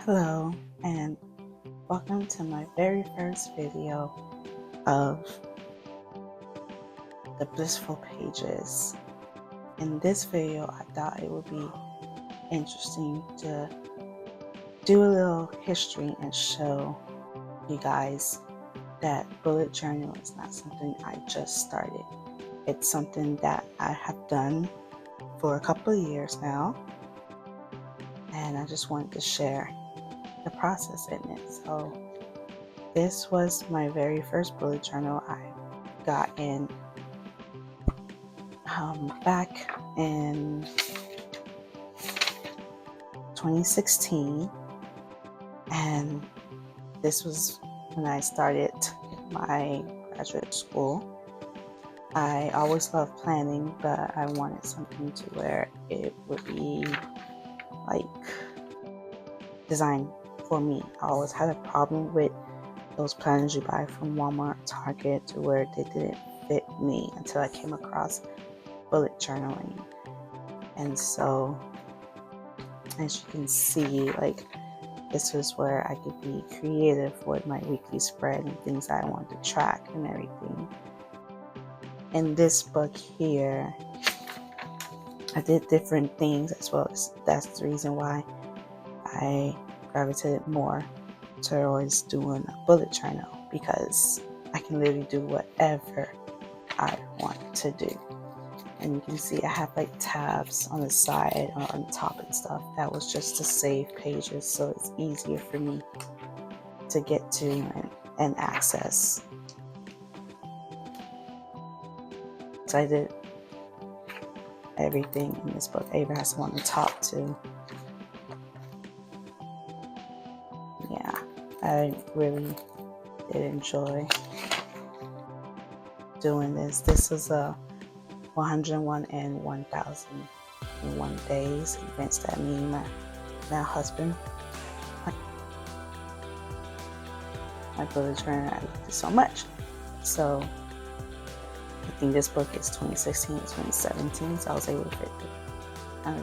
Hello, and welcome to my very first video of the Blissful Pages. In this video, I thought it would be interesting to do a little history and show you guys that bullet journal is not something I just started. It's something that I have done for a couple of years now, and I just wanted to share the process in it. So this was my very first bullet journal I got in back in 2016, and this was when I started my graduate school. I always loved planning, but I wanted something to where it would be like designed for me. I always had a problem with those planners you buy from Walmart, Target, to where they didn't fit me until I came across bullet journaling. And so, as you can see, like, this was where I could be creative with my weekly spread and things that I wanted to track and everything. In this book here, I did different things as well. That's the reason why I gravitated more towards doing a bullet journal, because I can literally do whatever I want to do. And you can see I have like tabs on the side or on the top and stuff. That was just to save pages, so it's easier for me to get to and access. So I did everything in this book. I even have some on the top too. Yeah, I really did enjoy doing this. This was a 101 and 1001 days events that me and my now husband, my bullet journal, I loved it so much. So I think this book is 2016 to 2017, so I was able to fit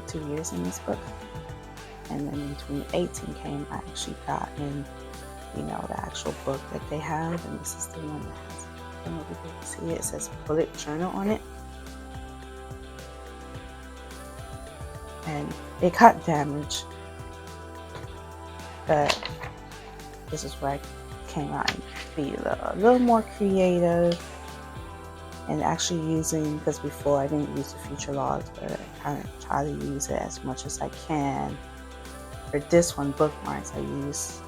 2 years in this book. And then when 2018 came, I actually got in, the actual book that they have, and this is the one that has, I don't know if you can see it, it says bullet journal on it. And it got damaged, but this is where I came out and be a little more creative and actually using, because before I didn't use the future logs, but I kind of try to use it as much as I can. For this one, bookmarks, I use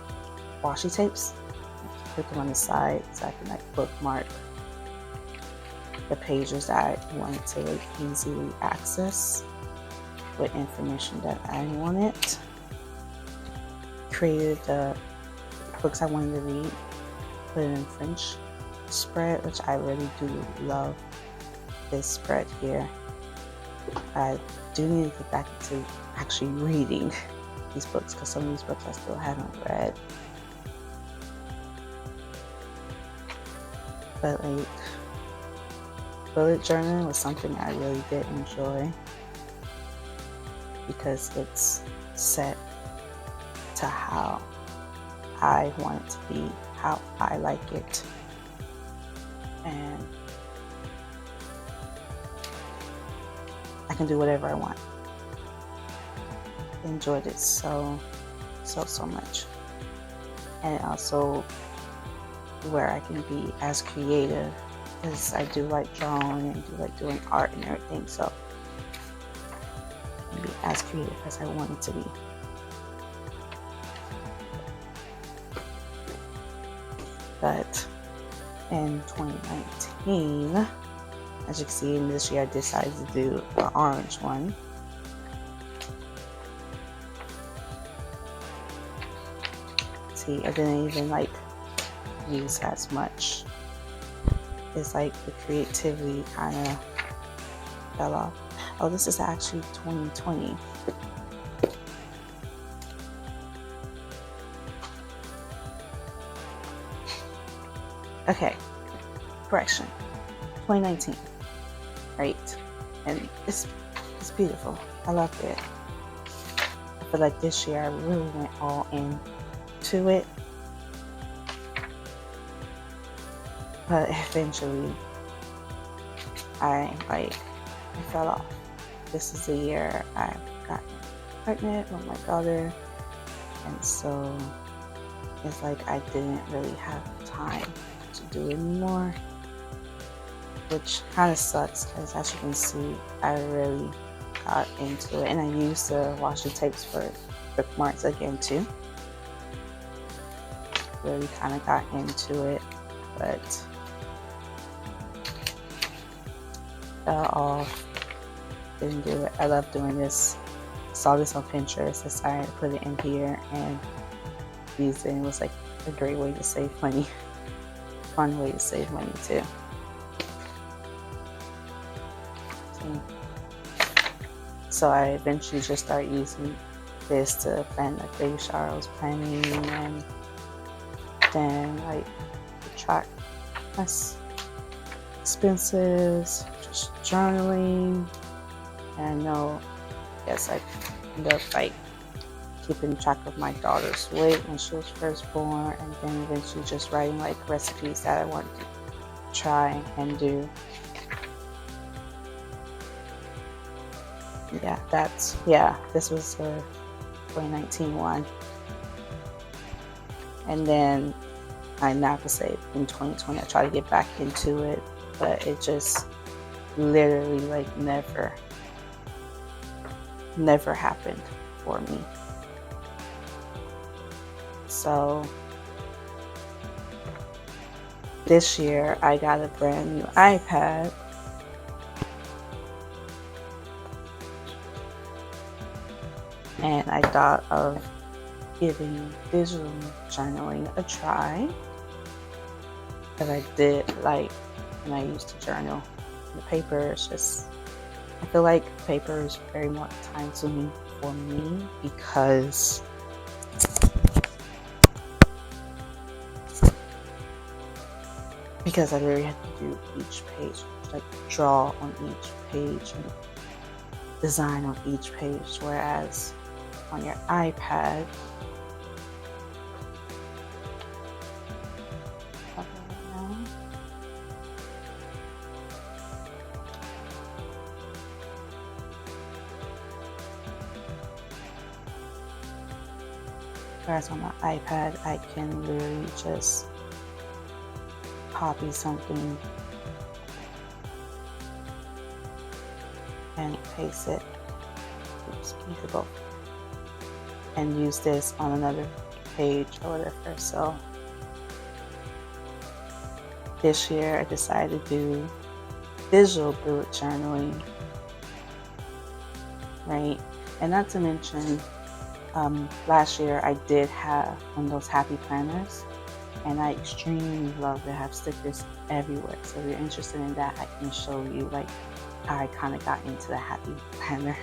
washi tapes. Put them on the side so I can like bookmark the pages that I wanted to like easily access with information that I wanted. Created the books I wanted to read, put it in French spread, which I really do love this spread here. I do need to get back into actually reading these books, because some of these books I still haven't read. But like, bullet journaling was something I really did enjoy, because it's set to how I want it to be, how I like it. And I can do whatever I want. Enjoyed it so much. And also where I can be as creative, because I do like drawing and do like doing art and everything, so I can be as creative as I want it to be. But in 2019, as you can see, in this year I decided to do an orange one. See, I didn't even like use as much. It's like the creativity kind of fell off. Oh, this is actually 2020. Okay, correction, 2019, right? And it's beautiful. I loved it. But like this year, I really went all into it. But eventually, I fell off. This is the year I got pregnant with my daughter, and so it's like I didn't really have time to do it anymore, which kind of sucks because, as you can see, I really got into it, and I used the washi tapes for bookmarks again too. Really kind of got into it, but fell off. Didn't do it. I love doing this. Saw this on Pinterest, decided to put it in here and use it. It was like a great way to save money. Fun way to save money too. So I eventually just started using this to plan the baby shower I was planning, and then like track my expenses, just journaling. And I know, yes, I ended up like keeping track of my daughter's weight when she was first born, and then eventually just writing like recipes that I wanted to try and do. This was the 2019 one. And then I now could say in 2020 I tried to get back into it, but it just literally like never happened for me. So this year I got a brand new iPad, and I thought of giving digital journaling a try, because I did like when I used to journal. The paper is just, I feel like paper is very more time consuming for me because I literally had to do each page, like draw on each page and design on each page, whereas on your iPad, whereas on my iPad, I can literally just copy something and paste it. Oops, you could both. And use this on another page or whatever. So this year I decided to do digital bullet journaling, right? And not to mention, last year I did have one of those happy planners, and I extremely love to have stickers everywhere. So if you're interested in that, I can show you like how I kind of got into the happy planner.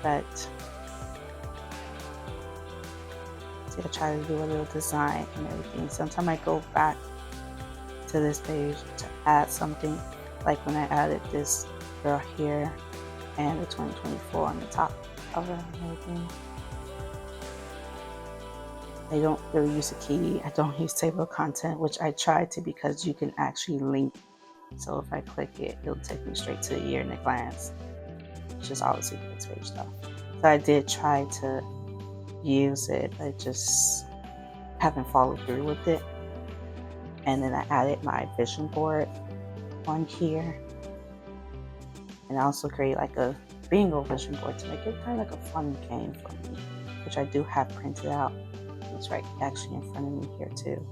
But see, I try to do a little design and everything. Sometimes I go back to this page to add something, like when I added this girl here and the 2024 on the top of it and everything. I don't really use a key. I don't use table of content, which I try to, because you can actually link. So if I click it, it'll take me straight to the year in a glance, which is obviously the next page stuff. So I did try to use it. I just haven't followed through with it. And then I added my vision board on here. And I also create like a bingo vision board to make it kind of like a fun game for me, which I do have printed out. It's right actually in front of me here too.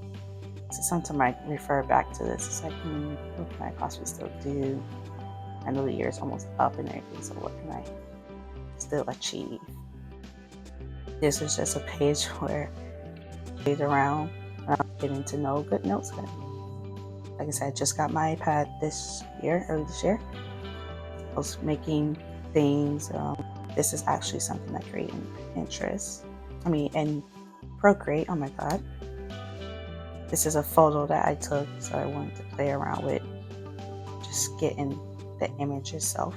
So sometimes I refer back to this. It's like, what can I possibly still do? I know the year is almost up and everything, so what can I still achieve? This is just a page where I played around and I'm getting to know good notes. Like I said, I just got my iPad early this year. I was making things. This is actually something I created in Pinterest. And Procreate. Oh my god. This is a photo that I took, so I wanted to play around with just getting the image itself.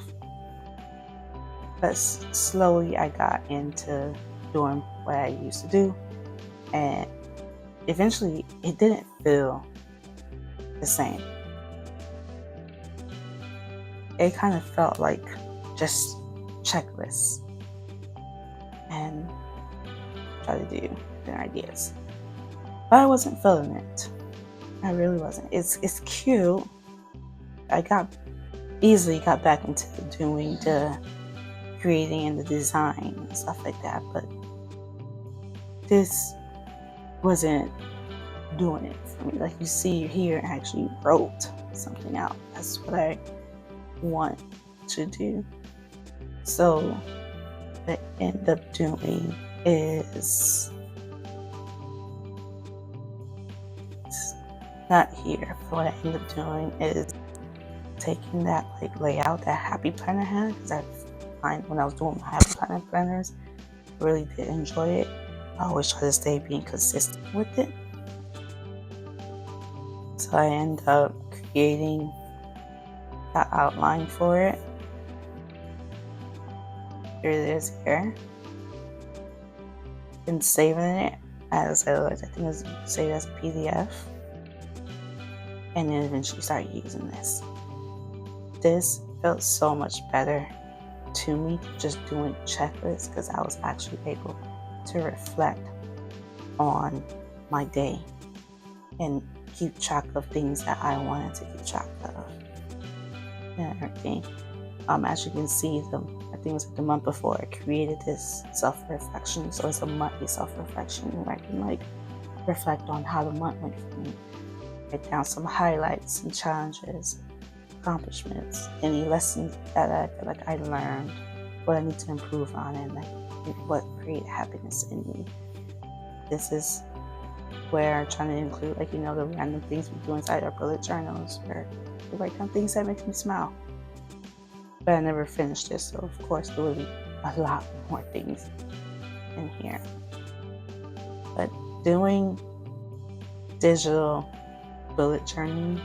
But slowly I got into doing what I used to do, and eventually it didn't feel the same. It kind of felt like just checklists and try to do different ideas. But I wasn't feeling it. I really wasn't. It's cute. I easily got back into doing the creating and the design and stuff like that, but this wasn't doing it for me. Like you see here, I actually wrote something out. That's what I want to do. So what I end up doing is not here. But what I end up doing is taking that like layout that Happy Planner had, because I find when I was doing my Happy Planner planners, I really did enjoy it. I always try to stay being consistent with it. So I end up creating the outline for it. Here it is here. And saving it as I think it was saved as a PDF. And then eventually start using this. This felt so much better to me, just doing checklists, because I was actually able to reflect on my day and keep track of things that I wanted to keep track of and everything. As you can see, I think it was like the month before I created this self-reflection. So it's a monthly self-reflection where I can like reflect on how the month went for me. Write down some highlights and challenges, accomplishments, any lessons that I feel like I learned, what I need to improve on, and like what create happiness in me. This is where I'm trying to include like, the random things we do inside our bullet journals, where we write down things that make me smile. But I never finished this, so of course there will be a lot more things in here. But doing digital bullet journaling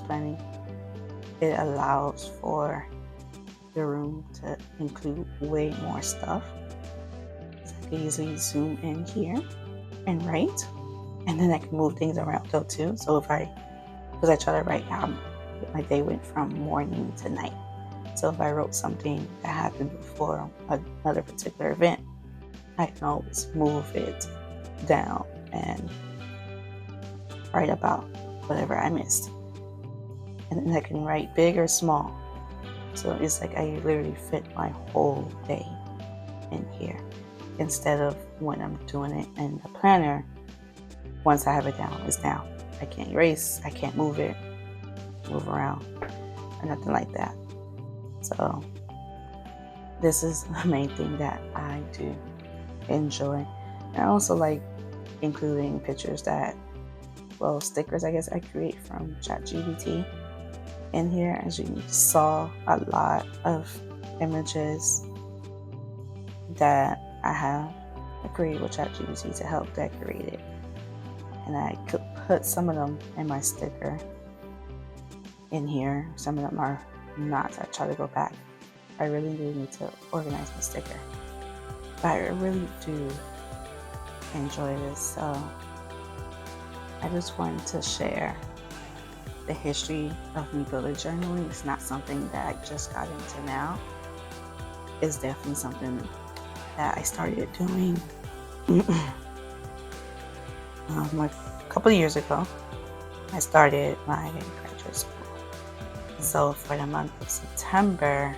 / planning, it allows for your room to include way more stuff. So I can easily zoom in here and write, and then I can move things around though too. So because I try to write how my day went from morning to night. So if I wrote something that happened before another particular event, I can always move it down and write about whatever I missed. And then I can write big or small. So it's like I literally fit my whole day in here, instead of when I'm doing it in the planner. Once I have it down, it's down. I can't erase, I can't move around, or nothing like that. So this is the main thing that I do enjoy. And I also like including pictures stickers I guess I create from ChatGPT in here. As you saw, a lot of images that I created with ChatGPT to help decorate it. And I could put some of them in my sticker in here. Some of them are not. I try to go back. I really do need to organize my sticker. But I really do enjoy this. So I just wanted to share the history of me bullet journaling. It's not something that I just got into now. It's definitely something that I started doing like a couple of years ago. I started my graduate school. So for the month of September,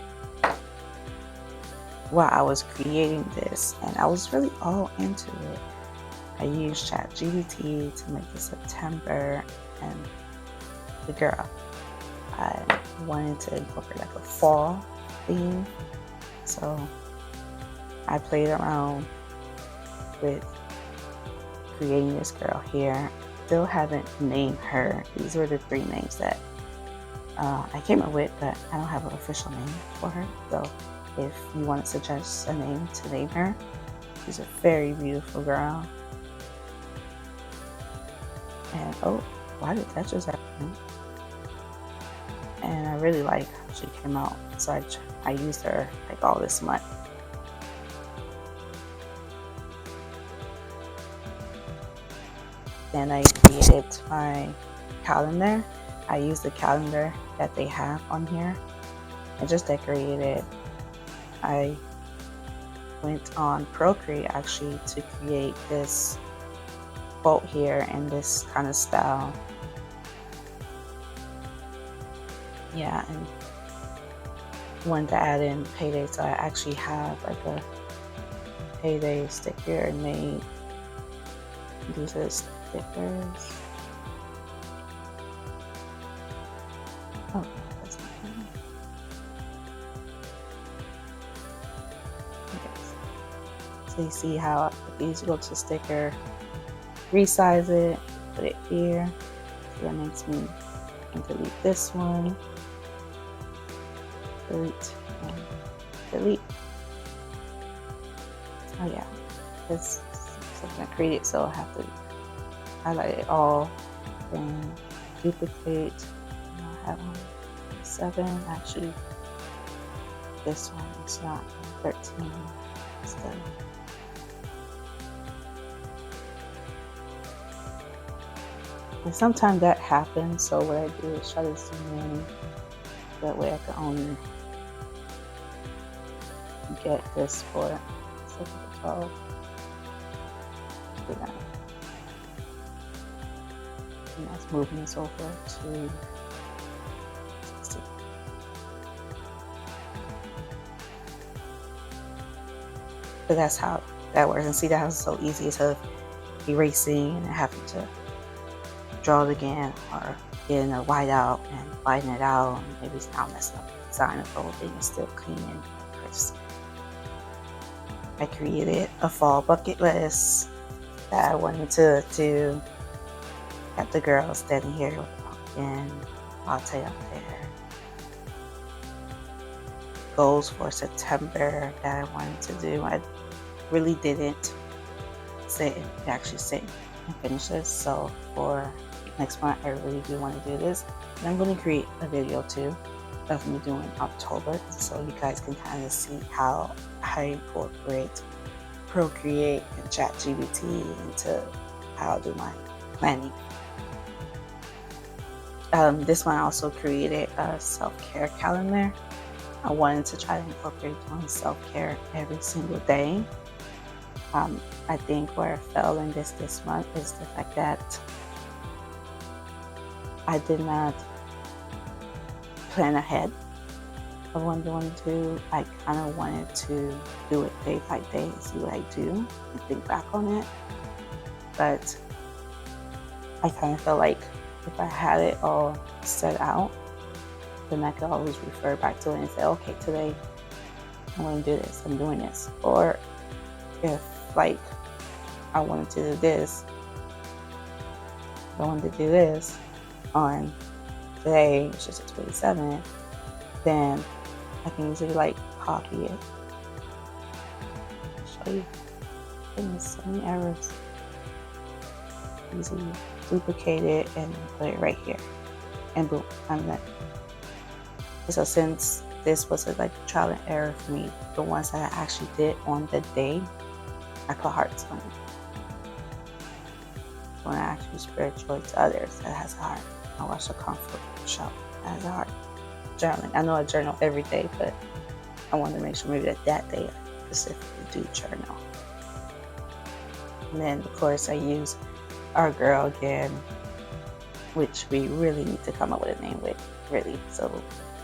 while I was creating this, and I was really all into it, I used ChatGPT to make the September, and the girl, I wanted to incorporate like a fall theme. So I played around with creating this girl here. Still haven't named her. These were the 3 names that I came up with, but I don't have an official name for her. So if you want to suggest a name to name her, she's a very beautiful girl. And oh, why did that just happen? and I really like how she came out. So I used her like all this month. Then I created my calendar. I used the calendar that they have on here and just decorated it. I went on Procreate actually to create this quote here in this kind of style. Yeah, and wanted to add in payday, so I actually have like a payday sticker made. These are stickers. Oh, that's not good. Okay. So you see how these go to sticker, resize it, put it here. So that makes me delete this one. Delete and delete. Oh yeah, this is something I created, so I have to highlight it all, then duplicate. I have 7. Actually, this one is not 13 instead. And sometimes that happens, so what I do is try to zoom in. That way I can only get this for 12. Let's do that. And that's moving this over to 60. So that's how that works. And see, that was so easy instead of erasing and having to draw it again, or getting a whiteout and whiten it out, and maybe it's now messing up the design of the whole thing. Is still clean and crisp. I created a fall bucket list that I wanted to do. Got the girls standing here with the pumpkin latte up there. Goals for September that I wanted to do. I really didn't actually sit and finish this. So for next month, I really do want to do this. And I'm going to create a video too of me doing October, so you guys can kind of see how I incorporate Procreate and ChatGPT into how I do my planning. This one I also created a self-care calendar. I wanted to try to incorporate doing self-care every single day. I think where I fell in this month is the fact that I did not plan ahead of what I wanted to do. I kind of wanted to do it day by day, see what I do, and think back on it. But I kind of felt like if I had it all set out, then I could always refer back to it and say, okay, today I'm going to do this, I'm doing this. Or if like I wanted to do this, on today, which is the 27th, then I can easily like copy it. I'll show you. Goodness, so many errors. Easily duplicate it and put it right here, and boom, I'm done. So since this was a like trial and error for me, the ones that I actually did on the day, I put hearts on it. So when I actually spread joy to others, that has a heart. I watch a comfort show, that has a heart. Journaling, I know I journal every day, but I wanted to make sure maybe that day I specifically do journal. And then of course I use our girl again, which we really need to come up with a name with, really. So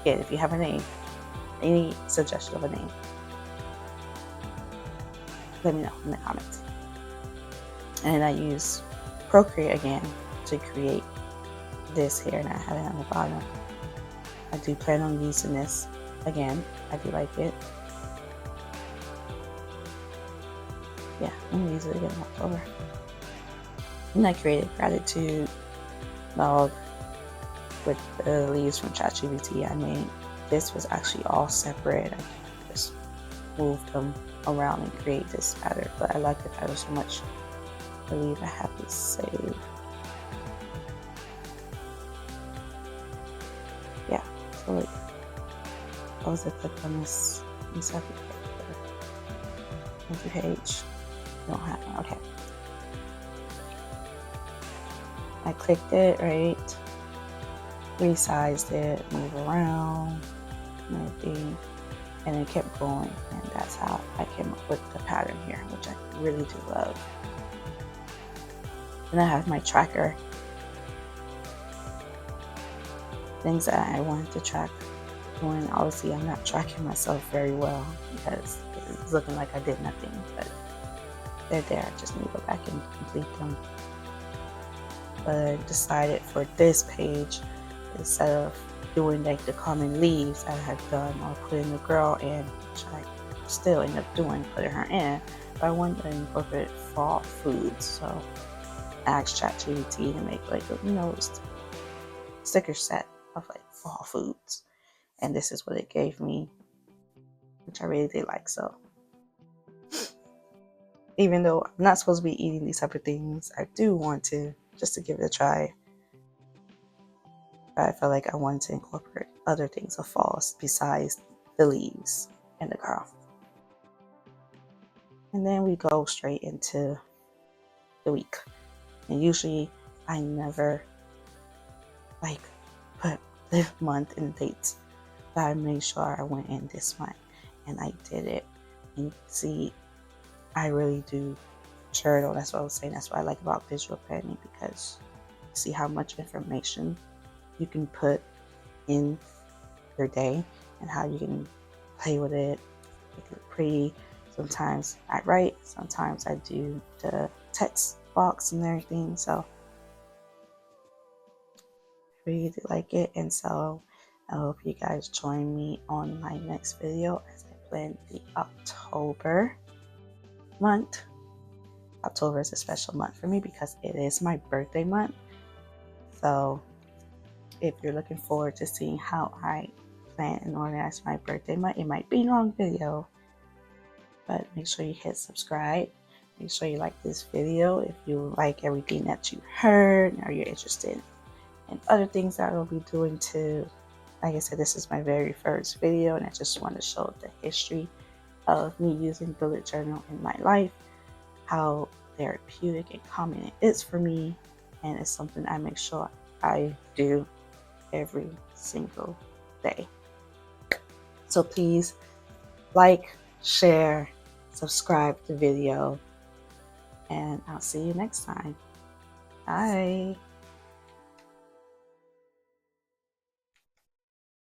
again, if you have a name, any suggestion of a name, let me know in the comments. And I use Procreate again to create this here, and I have it on the bottom. I do plan on using this again. I do like it. Yeah, I'm gonna use it again in October. And I created gratitude log with the leaves from ChatGPT I made. This was actually all separate. I just moved them around and create this pattern, but I like the pattern so much. I believe I have this saved. Yeah, So like, I was to click on this second page. Don't have one. Okay. I clicked it, right? Resized it, move around, and everything, and it kept going. And that's how I came up with the pattern here, which I really do love. And I have my tracker, things that I wanted to track. When obviously I'm not tracking myself very well because it's looking like I did nothing, but they're there. I just need to go back and complete them. But I decided for this page, instead of doing like the common leaves I had done or putting the girl in, which I still end up doing, putting her in, but I wanted to incorporate fall foods. So I asked ChatGPT to make like a sticker set of like fall foods. And this is what it gave me, which I really did like. So even though I'm not supposed to be eating these type of things, I do want to, just to give it a try. But I felt like I wanted to incorporate other things of fall besides the leaves and the girl. And then we go straight into the week. And usually I never like put the month and dates. But I made sure I went in this month and I did it. And you can see I really do journal. That's what I was saying. That's what I like about visual planning, because you see how much information you can put in your day and how you can play with it, make it look pretty. Sometimes I write, sometimes I do the text box and everything. So I really do like it. And so I hope you guys join me on my next video as I plan the October month. October is a special month for me because it is my birthday month. So if you're looking forward to seeing how I plan and organize my birthday month, it might be a long video, but make sure you hit subscribe. Make sure you like this video if you like everything that you heard or you're interested in other things that I will be doing too. Like I said, this is my very first video and I just want to show the history of me using bullet journal in my life, how therapeutic and calming it is for me, and it's something I make sure I do every single day. So please like, share, subscribe to the video, and I'll see you next time. Bye.